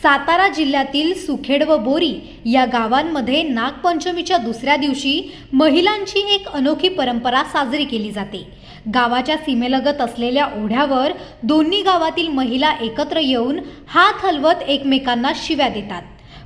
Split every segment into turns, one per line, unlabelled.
सातारा जिल्ह्यातील सुखेड व बोरी या गावांमध्ये नागपंचमीच्या दुसऱ्या दिवशी महिलांची एक अनोखी परंपरा साजरी केली जाते। गावाच्या सीमेलगत असलेल्या ओढ्यावर दोन्ही गावातील महिला एकत्र येऊन हात हलवत एकमेकांना शिव्या देतात।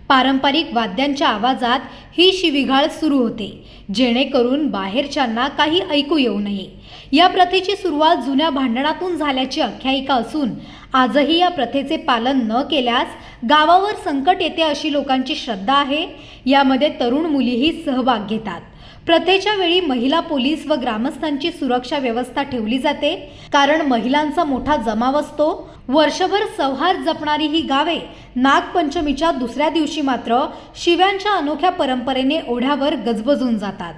पारंपरिक वाद्यांच्या आवाजात ही शिवीगाळ सुरू होते, जेणेकरून बाहेरच्यांना काही ऐकू येऊ नये। या प्रथेची सुरुवात जुन्या भांडणातून झाल्याची आख्यायिका असून आजही या प्रथेचे पालन न केल्यास गावावर संकट येते अशी लोकांची श्रद्धा आहे। यामध्ये तरुण मुलीही सहभाग घेतात। प्रथेच्या वेळी महिला पोलीस व ग्रामस्थांची सुरक्षा व्यवस्था ठेवली जाते, कारण महिलांचा मोठा जमाव असतो। वर्षभर सौहार्द जपणारी ही गावे नागपंचमीच्या दुसऱ्या दिवशी मात्र शिव्यांच्या अनोख्या परंपरेने ओढ्यावर गजबजून जातात।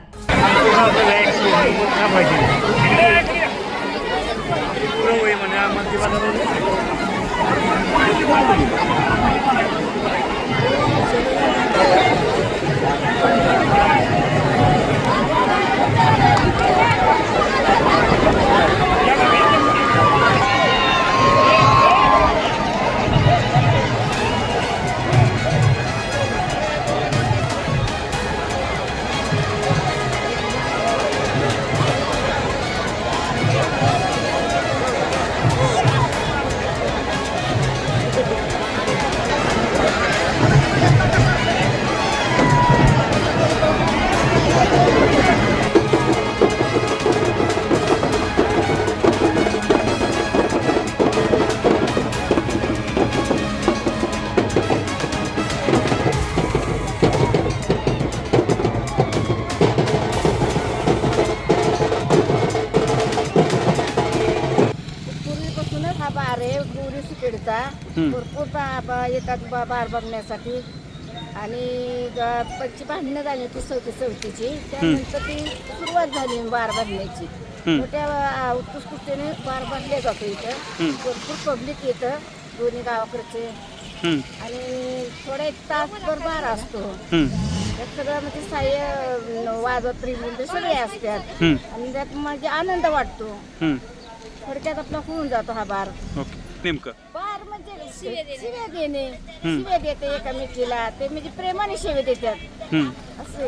हा बार आहे बोरी सुखेडचा। भरपूर येतात बार बघण्यासाठी आणि पंची भांडणं झाली होती चौथीची, त्यानंतर ती सुरुवात झाली बार बघण्याची। मोठ्या उत्कृष्टतेने बार बांधले जातो। इथं भरपूर पब्लिक येतं दोन्ही गावाकडचे आणि थोडा एक तासभर बार असतो। त्यात सगळं म्हणजे साह्य वाजत रिंगून सगळे असतात आणि त्यात म्हणजे आनंद वाटतो। थोडक्यात आपला होऊन जातो हा बार।
नेमकं
बार म्हणजे शिव्या देणे, शिव्या देते एकामेकीला, ते म्हणजे प्रेमाने शिव्या देतात असं.